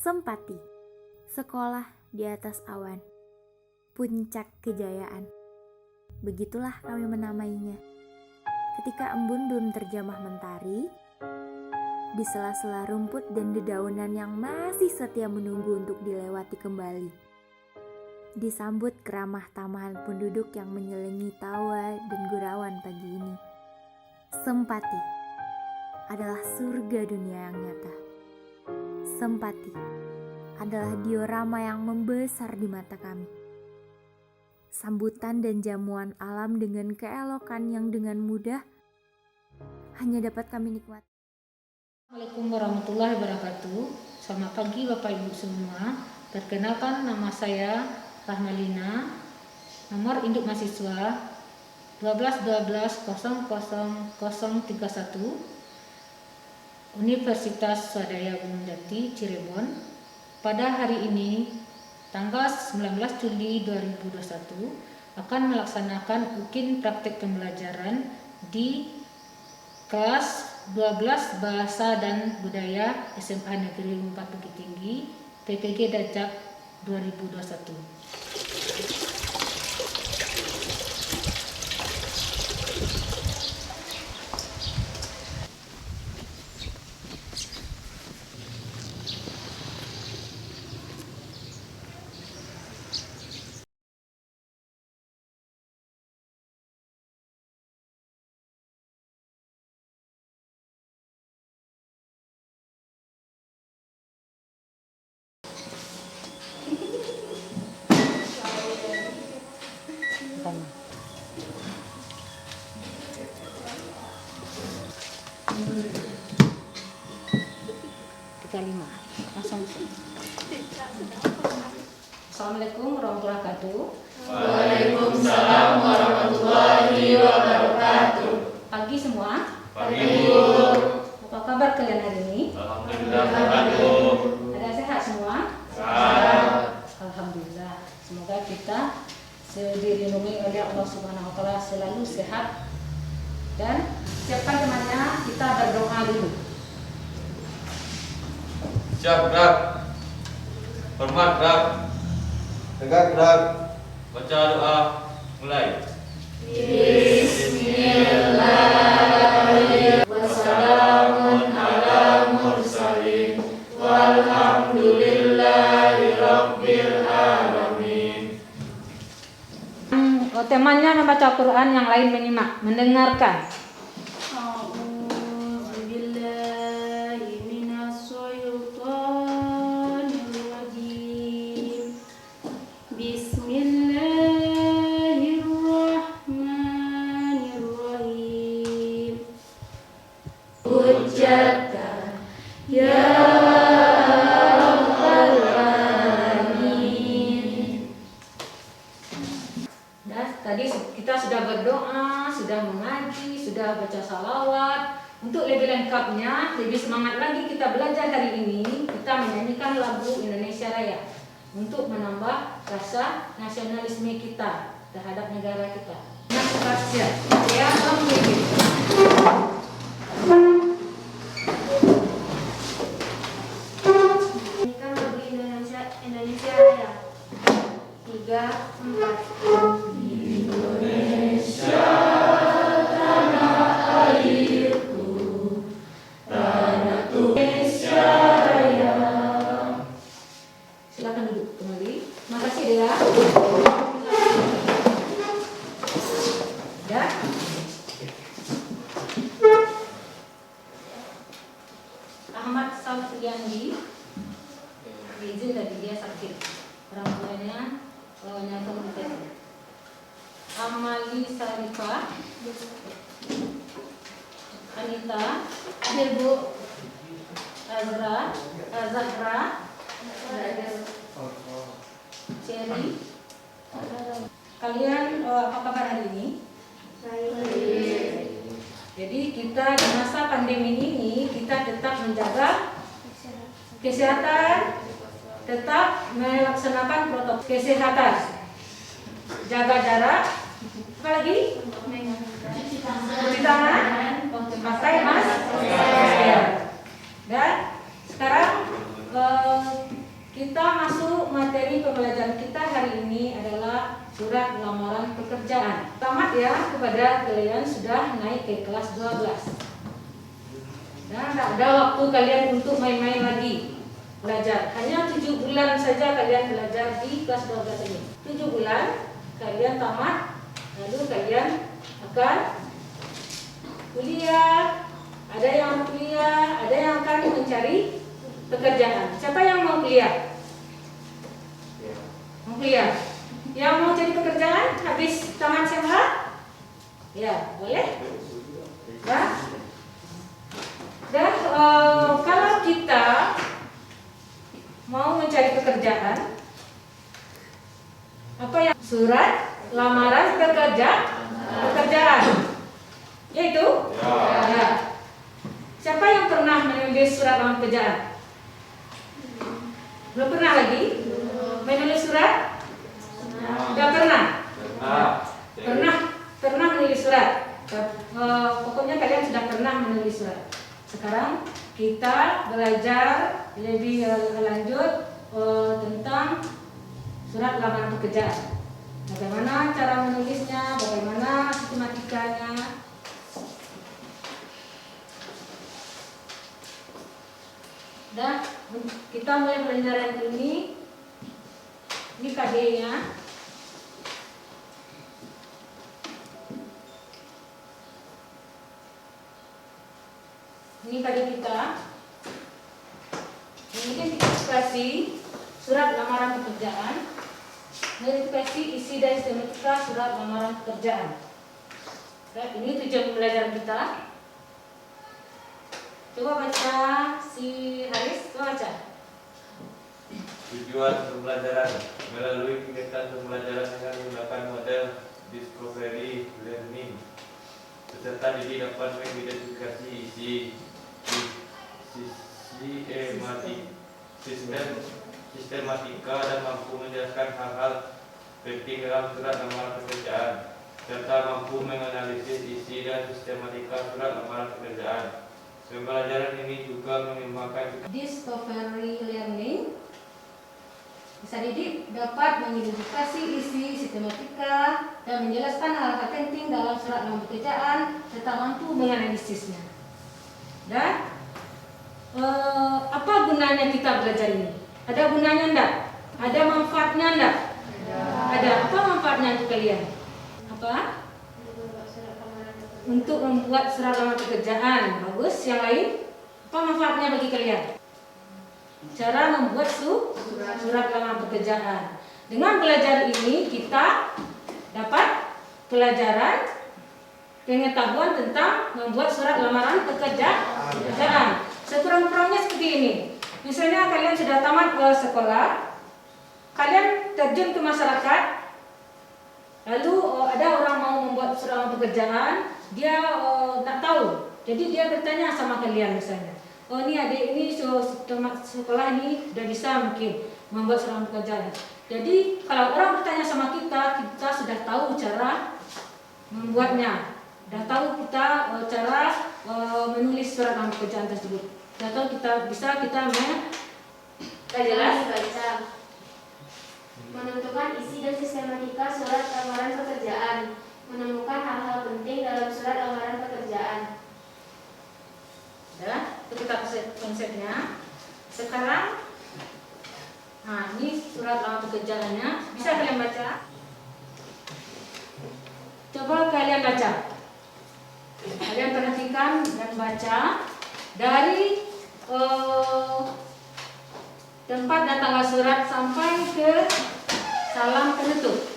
Sempati, sekolah di atas awan, puncak kejayaan. Begitulah kami menamainya. Ketika embun belum terjamah mentari, di sela-sela rumput dan dedaunan yang masih setia menunggu untuk dilewati kembali, disambut keramah tamahan penduduk yang menyelingi tawa dan gurauan pagi ini. Sempati adalah surga dunia yang nyata. Sempati adalah diorama yang membesar di mata kami. Sambutan dan jamuan alam dengan keelokan yang dengan mudah hanya dapat kami nikmati. Assalamualaikum warahmatullahi wabarakatuh. Selamat pagi Bapak Ibu semua. Perkenalkan, nama saya Rahmalina. Nomor induk mahasiswa 1212000031 Universitas Swadaya Gunung Jati, Cirebon. Pada hari ini, tanggal 19 Juli 2021, akan melaksanakan UKIN praktek pembelajaran di kelas 12 Bahasa dan Budaya SMA Negeri 4 Bukit Tinggi, PPG Dajak 2021. Assalamualaikum warahmatullahi wabarakatuh. Waalaikumsalam warahmatullahi wabarakatuh. Pagi semua. Pagi Bu. Apa kabar kalian hari ini? Alhamdulillah sehat Bu. Ada sehat semua? Sehat. Alhamdulillah. Semoga kita dilindungi oleh Allah Subhanahu wa taala selalu sehat. Dan siapkan temannya, kita berdoa dulu. Siap gerak. Hormat gerak. Tegak gerak. Baca doa. Mulai. Bismillahirrahmanirrahim. Wassalamun ala mursalin. Walhamdulillahi rabbil alamin. Temannya membaca Quran, yang lain menyimak, mendengarkan. Tadi kita sudah berdoa, sudah mengaji, sudah baca salawat. Untuk lebih lengkapnya, lebih semangat lagi kita belajar hari ini, kita menyanyikan lagu Indonesia Raya untuk menambah rasa nasionalisme kita terhadap negara kita. Ya, Nyanyikan lagu Indonesia Raya. 3, 4. Indonesia tanah airku, tanah Indonesia Raya. Silakan duduk kembali. Makasih Dea. Ya. Ahmad Saufriandi izin tadi dia sakit. Orang tuanya nyata kita. Amali Sarifah, Anita, Ibu Azra, Cherry. Kalian apa kabar hari ini? Jadi kita di masa pandemi ini kita tetap menjaga kesehatan, tetap melaksanakan protokol kesehatan, jaga jarak, apa lagi? Cuci tangan, pakai masker. Dan sekarang Kita masuk materi pembelajaran kita hari ini adalah surat lamaran pekerjaan. Selamat ya kepada kalian sudah naik ke kelas 12. Dan tidak ada waktu kalian untuk main-main lagi belajar. Hanya 7 bulan saja kalian belajar di kelas 12 ini. 7 bulan kalian tamat, lalu kalian akan kuliah. Ada yang kuliah, ada yang akan mencari pekerjaan. Siapa yang mau kuliah? Mau kuliah? Yang mau cari pekerjaan habis tamat SMA? Ya, boleh? Ya? Dan kalau kita mau mencari pekerjaan, apa yang surat lamaran pekerjaan, yaitu ya. Siapa yang pernah menulis surat lamaran pekerjaan? Belum pernah lagi? Menulis surat? Sudah pernah? Pernah menulis surat. Pokoknya kalian sudah pernah menulis surat. Sekarang kita belajar lebih lanjut tentang surat lamaran pekerjaan. Bagaimana cara menulisnya, bagaimana sistematikanya. Dan kita mulai pelajaran ini KD-nya. Ini KD kita. Ini kan kita kasih surat lamaran pekerjaan. Verifikasi isi dan sistematika surat lamaran pekerjaan. Oke, ini tujuan pembelajaran kita. Coba baca si Haris, coba baca. Tujuan pembelajaran melalui kegiatan pembelajaran dengan menggunakan model discovery learning. Peserta didik dapat mengidentifikasi isi sistematika dan mampu menjelaskan hal-hal penting dalam surat lamaran pekerjaan, serta mampu menganalisis isi dan sistematika surat lamaran pekerjaan. Pembelajaran ini juga mengembangkan Discovery learning. Bisa didik dapat mengidentifikasi isi, sistematika, dan menjelaskan hal-hal penting dalam surat lamaran pekerjaan serta mampu menganalisisnya. Dan apa gunanya kita belajar ini? Ada gunanya enggak? Ada manfaatnya enggak? Ada. Apa manfaatnya untuk kalian? Apa? Untuk membuat surat lamaran pekerjaan. Bagus. Yang lain? Apa manfaatnya bagi kalian? Cara membuat surat lamaran pekerjaan. Dengan belajar ini kita dapat pelajaran pengetahuan tentang membuat surat lamaran pekerjaan. Sekurang-kurangnya seperti ini. Misalnya kalian sudah tamat sekolah, kalian terjun ke masyarakat, lalu ada orang mau membuat surat lamaran pekerjaan, dia tak tahu, jadi dia bertanya sama kalian misalnya, oh ini adik ini sekolah ini sudah bisa mungkin membuat surat lamaran pekerjaan. Jadi kalau orang bertanya sama kita, kita sudah tahu cara membuatnya, sudah tahu kita cara menulis surat lamaran pekerjaan tersebut. Sudah tahu kita jelas baca. Menentukan isi dan sistematika surat lamaran pekerjaan. Menemukan hal-hal penting dalam surat lamaran pekerjaan. Ya, itu kita konsepnya. Sekarang, nah ini surat lamaran pekerjaannya. Bisa kalian baca? Coba kalian baca. Kalian perhatikan dan baca dari tempat dan tanggal surat sampai ke salam penutup.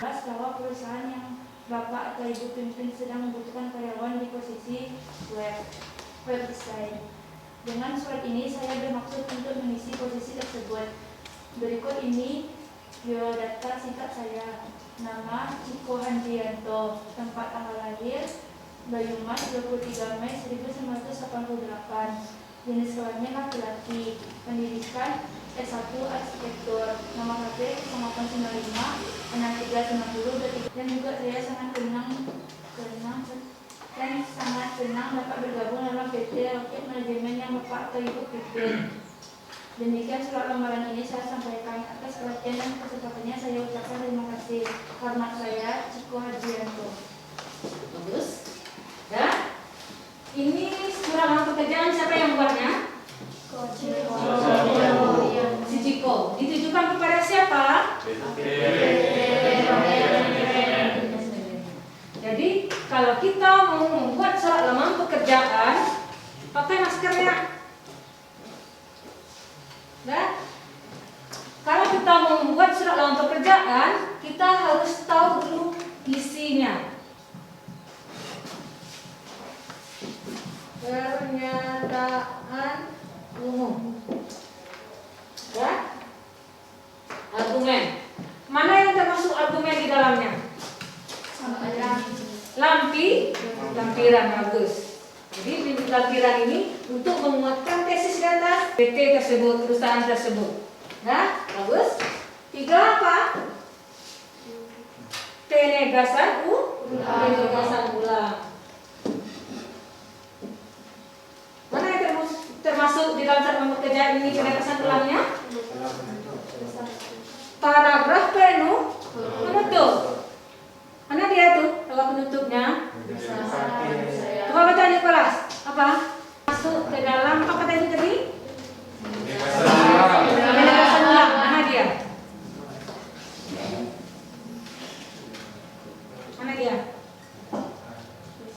Bahwa perusahaan yang Bapak atau Ibu pimpin sedang membutuhkan karyawan di posisi web design. Dengan surat ini saya bermaksud untuk mengisi posisi tersebut. Berikut ini biodata singkat saya. Nama Ciko Handrianto, tempat tanggal lahir Banyumas 23 Mei 1988. Jenis kelamin laki-laki. Pendidikan S1 Arsitektur. Nama HP 0895 6390. Dan juga saya sangat senang dapat bergabung dalam PT Rakit Manajemen yang Bapak atau Ibu pimpin. Demikian surat lamaran ini saya sampaikan. Atas perhatian dan kesempatannya saya ucapkan terima kasih. Hormat saya, Ciko Hajianto. Bagus. Ya. Ini surat lamar pekerjaan siapa yang buatnya? Si Ciko. Ditujukan kepada siapa? Jadi kalau kita mau membuat surat lamaran pekerjaan, pakai maskernya. Nah, kalau kita mau membuat surat lamaran pekerjaan, kita harus tahu dulu isinya. Pernyataan umum. Ya. Argumen. Mana yang termasuk argumen di dalamnya? Lampiran, bagus. Jadi lampiran ini untuk menguatkan tesis di atas PT tersebut, perusahaan tersebut. Nah, bagus. 3 apa? Penegasan ulang. Mana yang termasuk di dalam surat pekerjaan ini penegasan ulangnya? Paragraf penuh penutup. Mana dia tuh? Kalau penutupnya? Coba baca di kelas. Apa? Masuk ke dalam apa tadi? Penegasan ulang. Mana dia?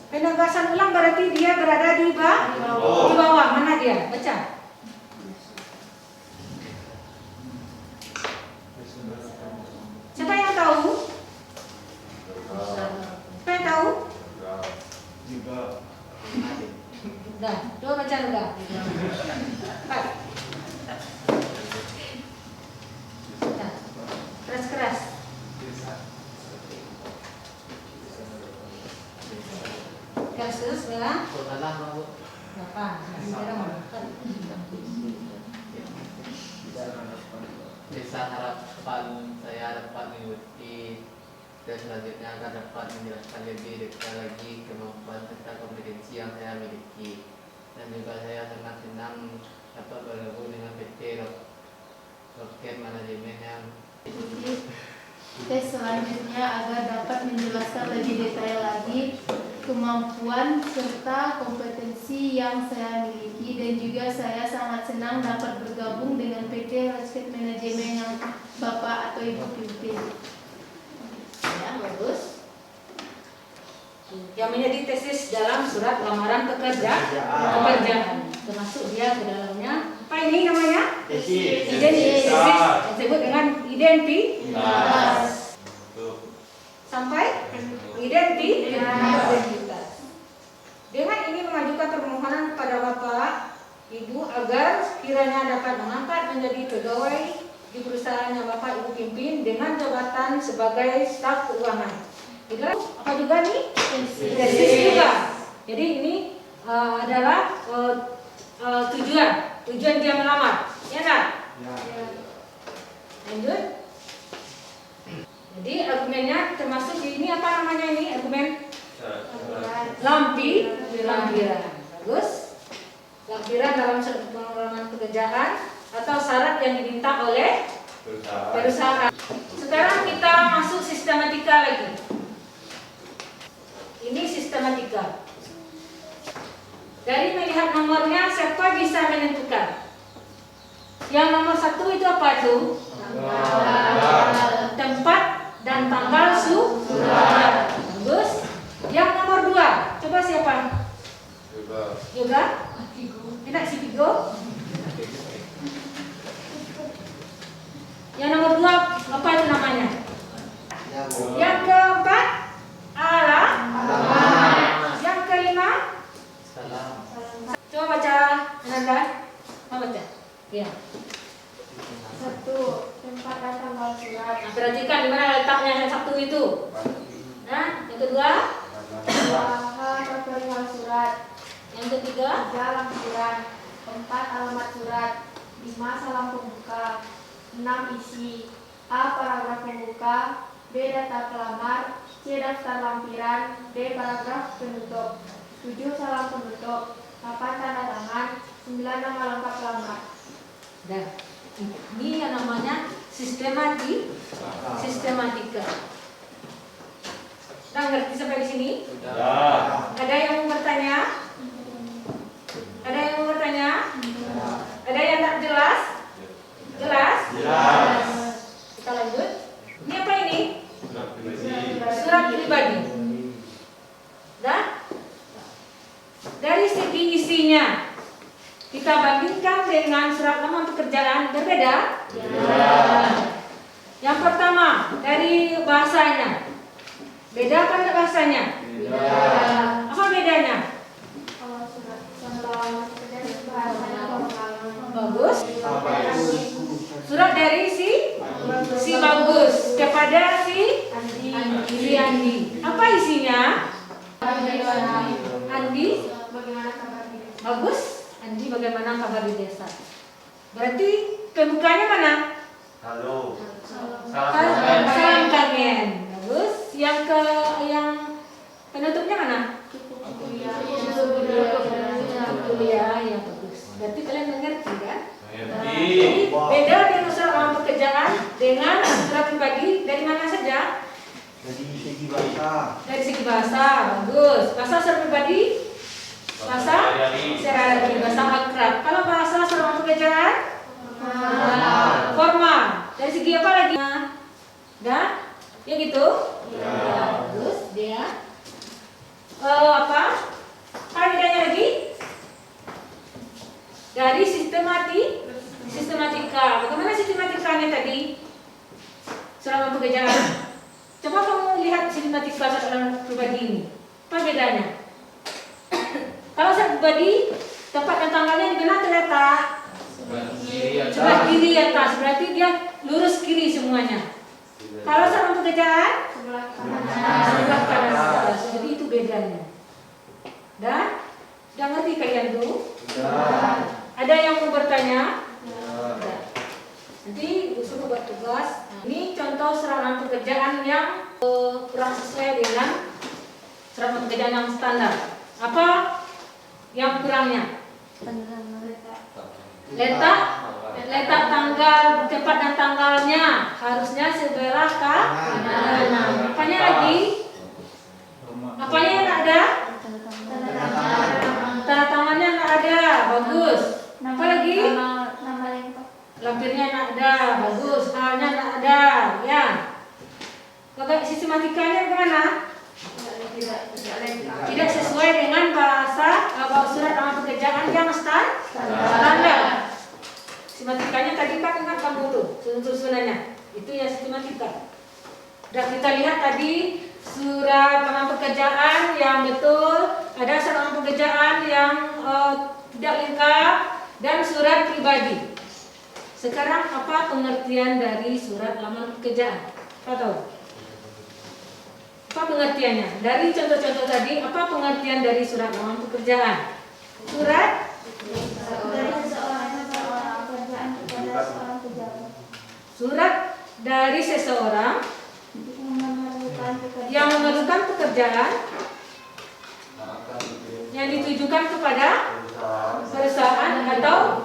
Penegasan ulang berarti dia berada di bawah. Mana dia? Baca. Siapa yang tahu? Siapa yang tahu? Udah, coba baca udah. Nah, keras-keras. Keras-keras ya. Apa? Bisa harapan saya dapat mengikuti dan selanjutnya akan dapat menjelaskan lebih detail lagi kemampuan serta kompetensi yang saya miliki, dan juga saya sangat senang dapat bergabung dengan PT Rocket Manajemen yang Tes selanjutnya agar dapat menjelaskan lebih detail lagi kemampuan serta kompetensi yang saya miliki, dan juga saya sangat senang dapat bergabung dengan PT Rocket Manajemen yang Bapak atau Ibu pimpin. Ya, bagus. Yang menjadi tesis dalam surat lamaran pekerjaan. Termasuk dia ke dalamnya. Apa ini namanya? Tesis. Tesis. Disebut dengan identitas. Sampai identitas. Dengan ini mengajukan permohonan kepada Bapak, Ibu agar kiranya dapat mengangkat menjadi pegawai di perusahaan yang Bapak Ibu pimpin dengan jabatan sebagai staf keuangan. Apa juga nih? Tesis juga. Jadi ini adalah tujuan dia melamar. Ya enggak? Ya. Lanjut. Jadi argumennya termasuk di ini apa namanya ini? Argumen lampiran. Bagus. Lampiran dalam pengembangan pekerjaan atau syarat yang diminta oleh perusahaan. Sekarang kita masuk sistematika lagi. Ini sistematika. Dari melihat nomornya, siapa bisa menentukan? Yang nomor 1 itu apa tuh? Tempat dan tanggal surat. Bagus. Yang nomor 2, coba siapa? Yoga. Enak si Pigo. Yang nomor 2 apa itu namanya? Yang keempat alamat. Yang kelima salam. coba baca Ananda. Mau baca? Ya. 1. Tempat dan tanggal surat. Nah, perhatikan di mana letaknya yang 1 itu. Nah, yang kedua, Bahan perihal surat. yang ketiga, 3. Lampiran. 4. Alamat surat. 5. Salam pembuka. 6. Isi. A. Paragraf pembuka. B. Data pelamar. C. Daftar lampiran. D. Paragraf penutup. 7. Salam penutup. 8. Tanda tangan. 9. Nama lengkap pelamar. Nah, ini yang namanya sistematika. Nah, ngerti sampai di sini? Ya. Ada yang mau bertanya? Ada yang mau bertanya? Ada yang tak jelas? Jelas? Jelas. Kita lanjut. Ini apa ini? Surat pribadi. Surat pribadi. Dah? Dari segi isinya, kita bandingkan dengan surat lamaran pekerjaan, berbeda? Ya. Yang pertama, dari bahasanya. Beda apa enggak bahasanya? Ya. Apa bedanya? Kalau surat lamaran pekerjaan bahasanya Bagus. Surat dari si Bagus kepada si Andi. Apa isinya? Andi, bagaimana kabar di desa? bagus. Andi, bagaimana kabar di desa? Berarti pembukanya mana? Halo. Salam kangen. Bagus. Yang penutupnya mana? Kuliah, ya bagus. Berarti kalian mengerti kan? Mengerti. Jadi beda dengan surat lamaran pekerjaan dengan surat pribadi dari mana saja? Dari segi bahasa. Dari segi bahasa, bagus. Bahasa surat pribadi, bahasa sehari-hari, bahasa akrab. Kalau bahasa surat lamaran pekerjaan, formal. Dari segi apa lagi? Dah? Ya gitu? Ya. Bagus. Dia. Apa bedanya lagi? Dari sistematika. Bagaimana sistematikanya tadi? Surat lamaran pekerjaan. Coba kamu lihat sistematika surat lamaran pribadi ini. Apa bedanya? Kalau surat pribadi, tempat dan tanggalnya di mana terletak? Sebelah kiri atas. Berarti dia lurus kiri semuanya. Kalau surat lamaran pekerjaan, Sebelah sebelah kanan atas. Jadi itu bedanya. Dah? Sudah ngerti kalian tuh? Ada yang mau bertanya? Tidak. Nanti suruh buat tugas. Nah, ini contoh surat lamaran pekerjaan yang kurang sesuai dengan surat lamaran pekerjaan yang standar. Apa yang kurangnya? Letak tanggal, tempat dan tanggalnya harusnya sebelah kanan. Apanya lagi? Apanya yang ada? Tanda tangannya nggak ada, bagus. Apa lagi? nama lengkap. Lampirnya nggak ada, bagus. Halnya nggak ada, ya. Kalau sistematikanya bagaimana? Tidak sesuai dengan bahasa surat lamaran pekerjaan yang standar. Sistematikanya tadi kan ingat kamu tuh susunannya. Itu ya sistematika. Dan kita lihat tadi surat lamaran pekerjaan yang betul, ada surat lamaran pekerjaan yang tidak lengkap, dan surat pribadi. Sekarang apa pengertian dari surat lamaran pekerjaan? Apa tahu? Apa pengertiannya? Dari contoh-contoh tadi, apa pengertian dari surat lamaran pekerjaan? Surat Dari seseorang pekerjaan kepada seorang pejabat surat dari seseorang yang memerlukan pekerjaan yang ditujukan kepada perusahaan atau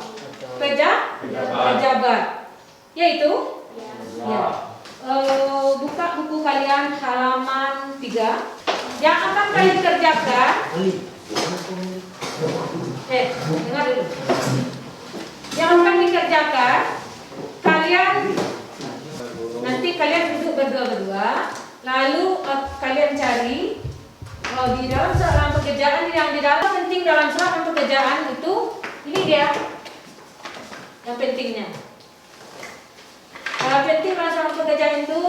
pejabat, yaitu ya. Buka buku kalian halaman 3. Yang akan kalian kerjakan, dengar dulu. Yang akan dikerjakan, nanti kalian duduk berdua-berdua, lalu kalian cari di dalam surat lamaran pekerjaan, yang di dalam penting dalam surat lamaran pekerjaan itu, ini dia yang pentingnya. Penting dalam surat lamaran pekerjaan itu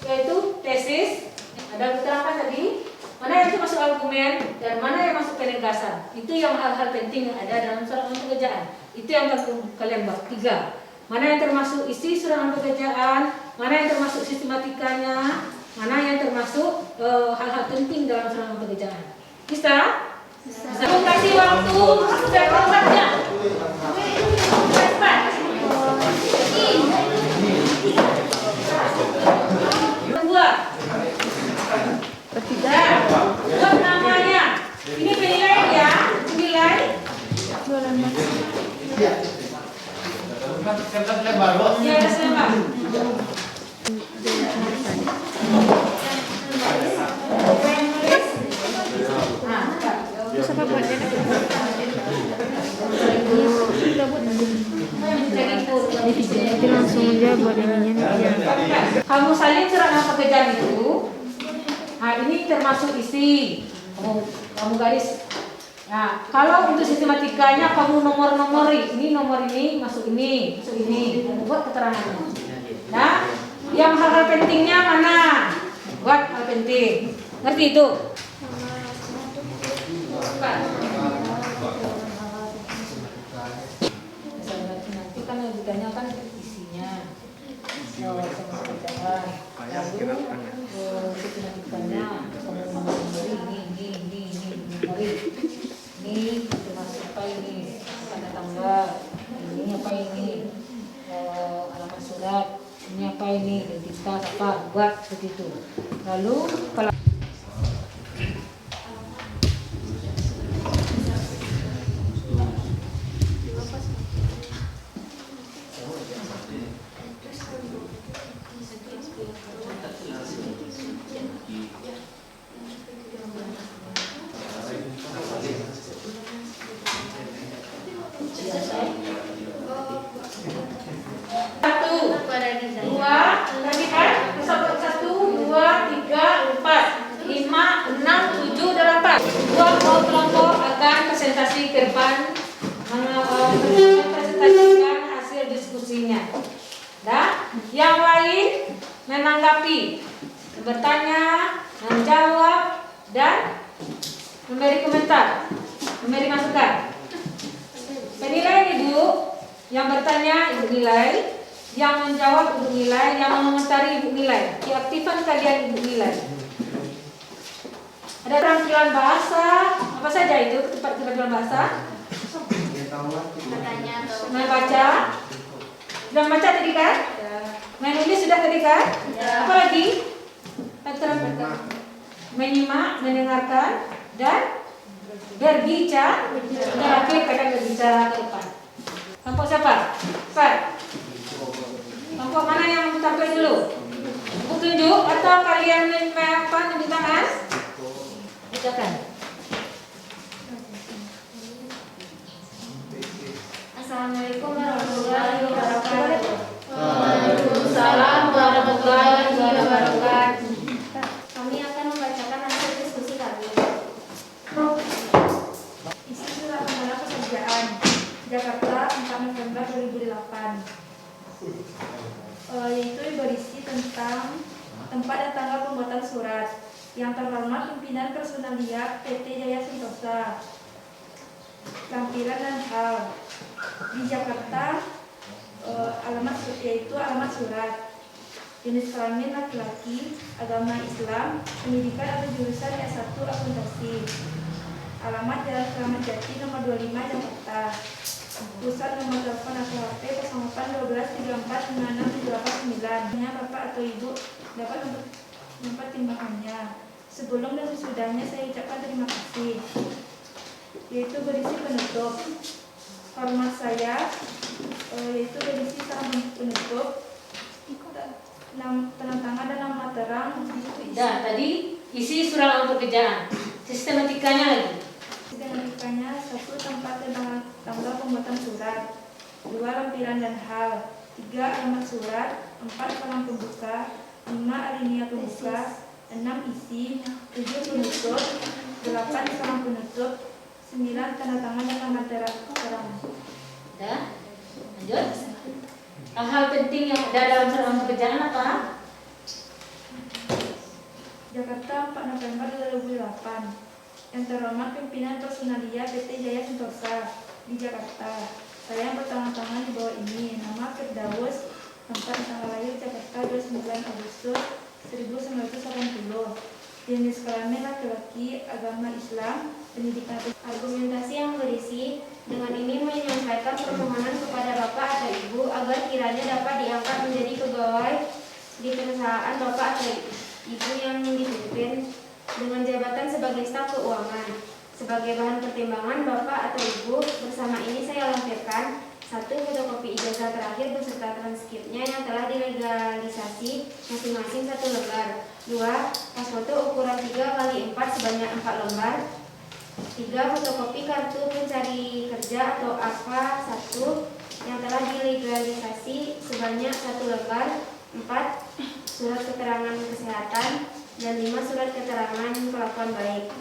yaitu tesis, ada keterangan tadi, mana yang itu masuk argumen dan mana yang masuk penegasan. Itu yang hal-hal penting yang ada dalam surat lamaran pekerjaan. Itu yang kalian buat 3. Mana yang termasuk isi surat lamaran pekerjaan, mana yang termasuk sistematikanya, mana yang termasuk hal-hal penting dalam surat lamaran pekerjaan. Bisa? Bisa. Aku kasih waktu 4 jam. Cepat. Kedua. Buat namanya. Ini penilaian ya. Nilai. Kertas lebar, Bos. Iya, ada lembar. Jadi langsung aja buat ininya nih. Kamu salin serangan pekerjaan itu. Nah, ini termasuk isi. Kamu garis. Nah, kalau untuk sistematikanya kamu nomor-nomori. Ini nomor ini, masuk ini, masuk ini. Buat keterangannya. Nah, yang hal-hal pentingnya mana? Buat hal penting. Ngerti itu? Nanti kan yang ditanyakan isinya. Sama pekerjaan. Lalu sistematikanya kamu nomor-nomori ini. Ini termasuk apa ini? Tanda tanggal. Ini apa ini? Alamat surat. Ini apa ini? Identitas apa? Buat seperti itu. Lalu kalau presentasikan hasil diskusinya. Nah, yang lain menanggapi, bertanya, menjawab, dan memberi komentar, memberi masukan. Penilaian Ibu, yang bertanya Ibu nilai, yang menjawab Ibu nilai, yang mengomentari Ibu nilai. Keaktifan kalian Ibu nilai. Ada keterampilan bahasa, apa saja itu keterampilan bahasa? Membaca. Sudah membaca tadi kan? Menulis sudah tadi kan? Apa lagi? Menyimak, mendengarkan, dan berbicara. Terakhir kadang berbicara ke depan. Kelompok siapa? Pak. Kelompok mana yang tampil dulu? Aku tunjuk atau kalian nunjuk tangan? Ucapkan. Assalamualaikum warahmatullahi wabarakatuh. Waalaikumsalam warahmatullahi wabarakatuh. Kami akan membacakan hasil diskusi kami. Isi surat lamaran pekerjaan Jakarta 4 November 2008. Yaitu berisi tentang tempat dan tanggal pembuatan surat. Yang terhormat pimpinan Personalia PT Jaya Sentosa. Tampilan dan hal di Jakarta, yaitu alamat surat, jenis kelamin laki-laki, agama Islam, pendidikan atau jurusan S1 akuntansi, alamat Jalan Keramat Jati nomor 25 Jakarta, pusat nomor telepon atau HP 08 12 34 56 789. Bapak atau Ibu dapat mempertimbangannya. Sebelum dan sesudahnya saya ucapkan terima kasih. Yaitu berisi penutup. Hormat saya, yaitu berisi saran penutup, penentangan dan nama terang. Nah, tadi isi surat lamaran pekerjaan. Sistematikanya lagi. Sistematikanya 1. Tempat dan tanggal pembuatan surat, 2. Lampiran dan hal, 3. Alamat surat, 4. Kolam pembuka, 5. Alinea pembuka, 6. Isi, 7. Penutup, 8. Salam penutup, 9. Tanda tangan dan nama terang. Dah, lanjut. Hal-hal penting yang ada dalam surat lamaran pekerjaan apa? Jakarta 4 November 2008. Yang terhormat pimpinan Personalia PT Jaya Sentosa di Jakarta. Saya yang bertangan-tangan di bawah ini. Nama Firdaus, tempat tanggal lahir Jakarta 29 Agustus 1980. Jenis kelamin laki-laki, agama Islam, pendidikan. Argumentasi yang berisi dengan ini menyampaikan permohonan kepada Bapak atau Ibu agar kiranya dapat diangkat menjadi pegawai di perusahaan Bapak atau Ibu yang dipimpin dengan jabatan sebagai staf keuangan. Sebagai bahan pertimbangan Bapak atau Ibu, bersama ini saya lampirkan 1. Fotokopi ijazah terakhir beserta transkripnya yang telah dilegalisasi masing-masing 1 lembar. 2. Pas foto ukuran 3x4 sebanyak 4 lembar. 3. Fotokopi kartu pencari kerja atau AKA 1 yang telah dilegalisasi sebanyak 1 lembar. 4. Surat keterangan kesehatan. Dan 5. Surat keterangan kelakuan baik.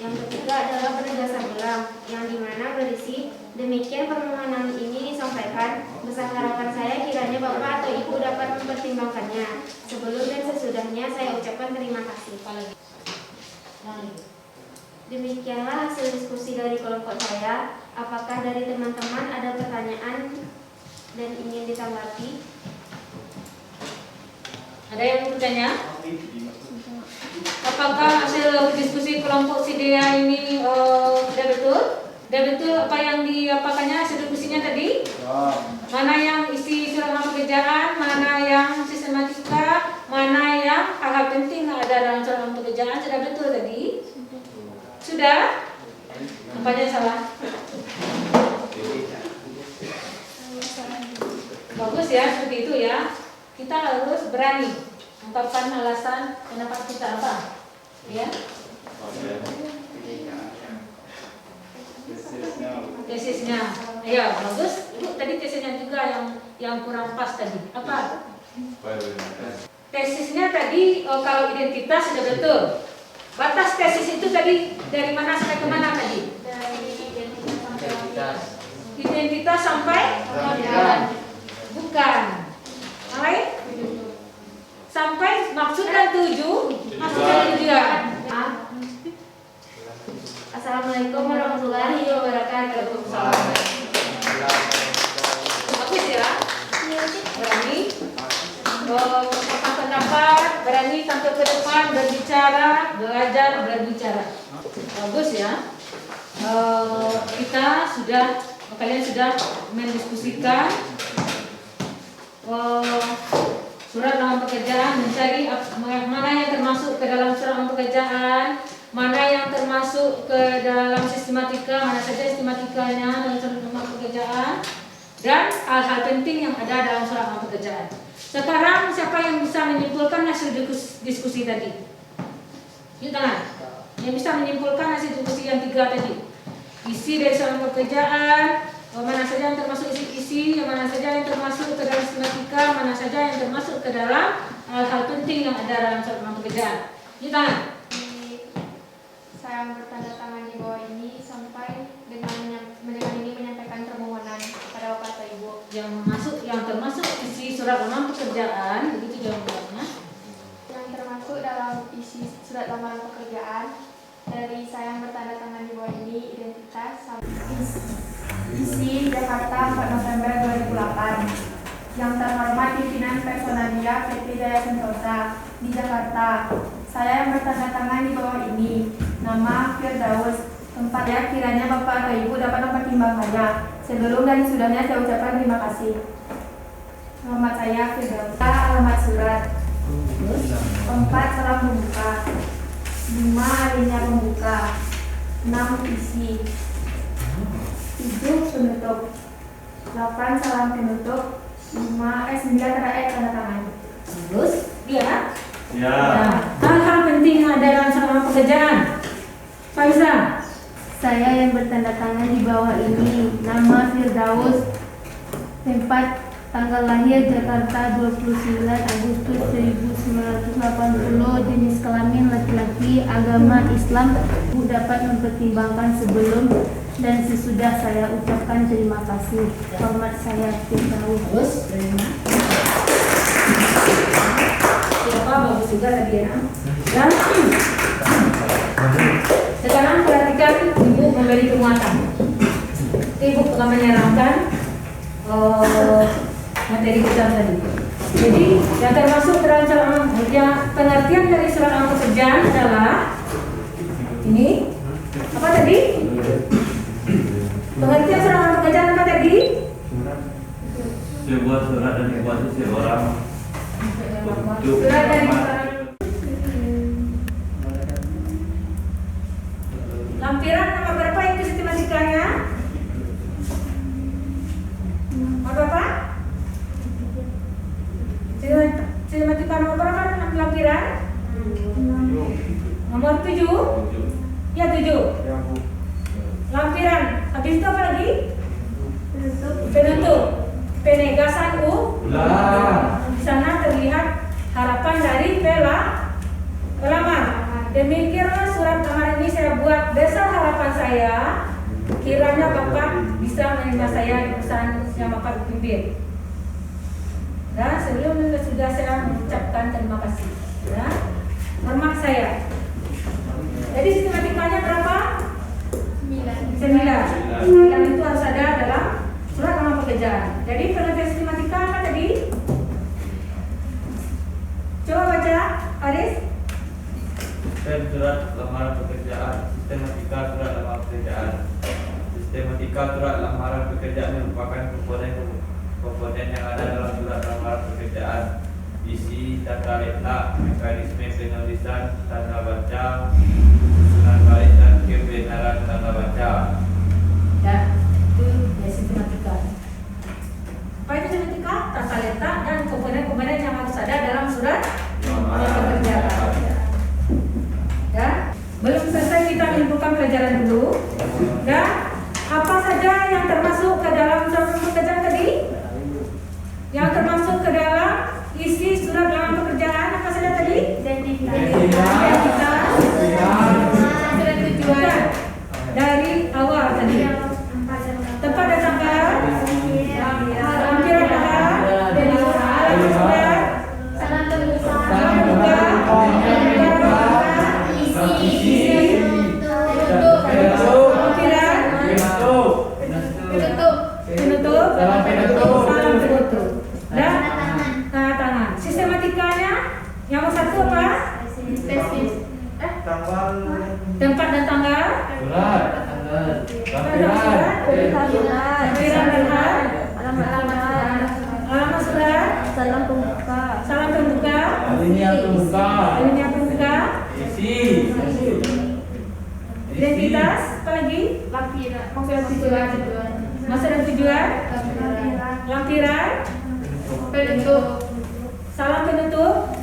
Yang ketiga adalah penegasan ulang, yang dimana berisi demikian permohonan ini disampaikan. Besar harapan saya kiranya Bapak atau Ibu dapat mempertimbangkannya. Sebelum dan sesudahnya saya ucapkan terima kasih. Demikianlah hasil diskusi dari kelompok saya. Apakah dari teman-teman ada pertanyaan dan ingin ditanggapi? Ada yang bertanya? Apakah hasil diskusi kelompok SIDEA ini sudah betul? Sudah betul apa yang diapakannya hasil diskusinya tadi? Mana yang isi surat lamar pekerjaan, mana yang sistematika, mana yang hal-hal penting ada dalam surat lamar pekerjaan, sudah betul tadi? Sudah? Apanya salah? Bagus ya, seperti itu ya. Kita harus berani ungkapkan alasan pendapat kita apa, ya? Tesisnya, ya bagus. Ibu tadi tesisnya juga yang kurang pas tadi. Apa? Tesisnya tadi kalau identitas sudah betul. Batas tesis itu tadi dari mana sampai ke mana tadi? Dari Identitas sampai? Bukan. Lain? Sampai maksud dan maksud dan tujuan. Assalamualaikum warahmatullahi wabarakatuh. Bagus ya. Berani mengungkapkan pendapat, berani tampil ke depan, berbicara, belajar berbicara. Bagus ya. Kalian sudah mendiskusikan surat lamar pekerjaan, mencari mana yang termasuk ke dalam surat lamar pekerjaan, mana yang termasuk ke dalam sistematika, mana saja sistematikanya dalam surat lamar pekerjaan, dan hal-hal penting yang ada dalam surat lamar pekerjaan. Sekarang siapa yang bisa menyimpulkan hasil diskusi tadi? Yuk tangan. Yang bisa menyimpulkan hasil diskusi yang 3 tadi. Isi dari surat lamar pekerjaan, mana saja yang termasuk isi, mana saja yang termasuk ke dalam sistematika, mana saja yang termasuk ke dalam hal-hal penting yang ada dalam surat lamar pekerjaan. Yuk tangan. Saya bertanda tangan di bawah ini sampai dengan ini menyampaikan permohonan kepada Bapak atau Ibu. Yang termasuk isi surat lamar pekerjaan, begitu jawabannya. Yang termasuk dalam isi surat lamaran pekerjaan dari saya yang bertanda tangan di bawah ini identitas isi Jakarta 4 November 2008. Yang terhormat pimpinan personalia PT Jaya Sentosa di Jakarta. Saya yang bertanda tangan di bawah ini. Nama Firdaus. Tempatnya kiranya Bapak atau Ibu dapat mempertimbangkannya. Sebelum dan sesudahnya saya ucapkan terima kasih. Alamat saya Firdaus. Alamat surat 4 salam pembuka, 5 alinea pembuka, 6 isi, 7 penutup, 8 salam penutup, 9 terakhir tanda tangan. Terus, ya? Ya. Hal-hal penting yang ada dalam surat lamar pekerjaan. Faiza. Saya yang bertanda tangan di bawah ini. Nama Firdaus. Tempat tanggal lahir Jakarta 29 Agustus 1980. Jenis kelamin laki-laki. Agama Islam. Bu dapat mempertimbangkan sebelum dan sesudah saya ucapkan terima kasih. Hormat saya Firdaus. Terus, terima. Siapa bagus juga tadi ya. Dan sekarang perhatikan Ibu memberi penguatan. Ibu akan menyerahkan materi kita tadi. Jadi yang termasuk dalam pengertian dari surat lamar pekerjaan adalah ini apa tadi? Pengertian surat lamar pekerjaan apa tadi? Sebuah surat dan dibuat seorang Surat dari lampiran nomor berapa itu sistematikanya? Nomor 7. Ya 7. Ya Bu. Lampiran. Habis itu apa lagi? Penutup. Penegasan Ulang. Di sana terlihat harapan dari pelamar. Demikianlah surat lamar ini saya buat besar harapan saya. Kiranya Bapak bisa menerima saya di perusahaan yang Bapak pimpin. Dan sebelumnya sudah saya mengucapkan terima kasih. Ya, hormat saya. Jadi sistematikanya berapa? 9. Yang itu harus ada dalam surat lamar pekerjaan. Jadi pengertian sistematika apa tadi? Coba baca, Aris. Sistem surat lamaran pekerjaan. Sistematika surat lamaran pekerjaan. Sistematika surat lamaran pekerjaan merupakan komponen yang ada dalam surat lamaran pekerjaan. Isi, tata letak, mekanisme penulisan, tanda baca, susunan baris dan kebenaran tanda baca. Ya, itu ya sistematika. Apa itu sistematika? Tata letak dan komponen-komponen yang harus ada dalam surat lamaran pekerjaan. Ya, belum selesai kita menyimpulkan pelajaran dulu. Dan apa saja yang termasuk ke dalam surat pekerjaan tadi? Yang termasuk ke dalam isi surat lamaran pekerjaan apa saja tadi? Identitas, surat tujuan dari awal tadi. Tempat dan tanggal, lampiran bahar, alamat surat, salam terbuka, isi, lampiran, penutup, salam penutup, dan tanda tangan. Sistematikanya yang satu apa? Tanggal. Tempat dan tanggal, Surat. lampiran bahar, alamat surat, salam pembuka, Alinea pembuka, Isi. identitas, apa lagi? Masa dan tujuan, lampiran, salam penutup,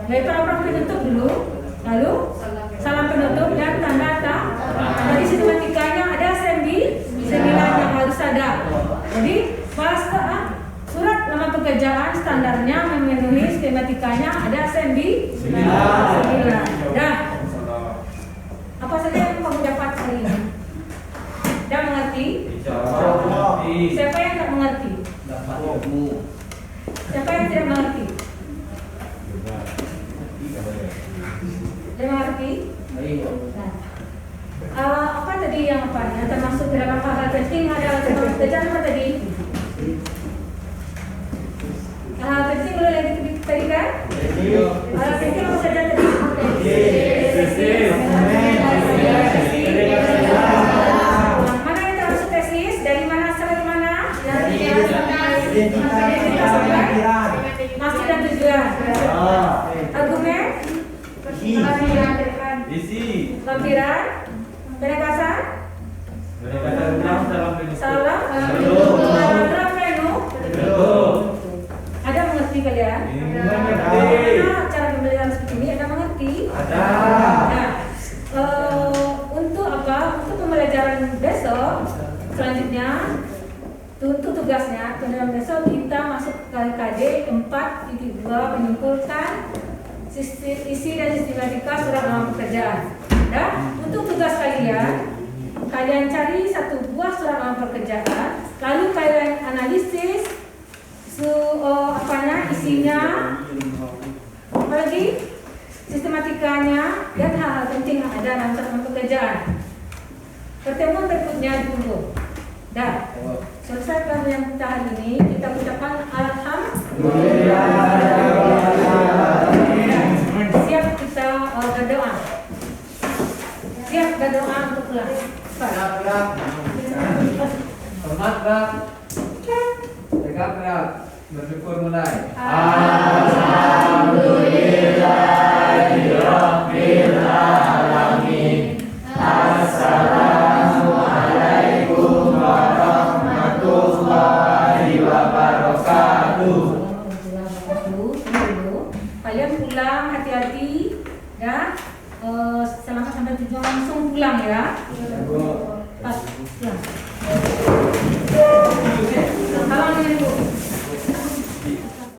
dari paragraf penutup dulu, lalu salam penutup dan tanda tangan. Jadi sistematikanya ada 9 yang harus ada. Jadi surat lamar pekerjaan standarnya memenuhi sistematikanya ada 9. Dah. Apa saja yang kamu dapat hari ini? Dah mengerti? Siapa yang tak mengerti? Siapa yang tidak mengerti? Tidak mengerti? Nah, apa tadi yang termasuk ke dalam hal-hal penting adalah pekerjaan apa tadi? Hal penting boleh lagi tadi kan? Hal penting apa saja tadi? Mana yang termasuk tesis? Dari mana sampai ke mana? Maksud dan tujuan. Argumen? Isi. Lampiran? Penegasan? Salam? Paragraf penuh? Ada mengerti kalian? Bagaimana cara pembelajaran seperti ini? Ada mengerti? Ada. Nah, untuk apa? Untuk pembelajaran besok selanjutnya, untuk tugasnya pembelajaran besok kita masuk ke KD 4.2 menyimpulkan isi dan sistematika surat lamaran pekerjaan. Dan untuk tugas kalian cari satu buah surat lamaran pekerjaan, lalu kalian analisis isinya, apalagi sistematikanya dan hal-hal penting yang ada dalam surat lamaran pekerjaan. Pertemuan berikutnya ditunggu. Dah, selesai pelajaran kita hari ini. Kita ucapkan alhamdulillah. Siap kita berdoa. Siap berdoa untuk pulang. Hormat gerak. Tegak gerak. Bersyukur mulai. Alhamdulillahirabbil alamin. Assalamualaikum warahmatullahi wabarakatuh. Kalian pulang hati-hati. Ya, selamat sampai tujuan, langsung pulang ya. Pas pulang. Salam dengan ibu.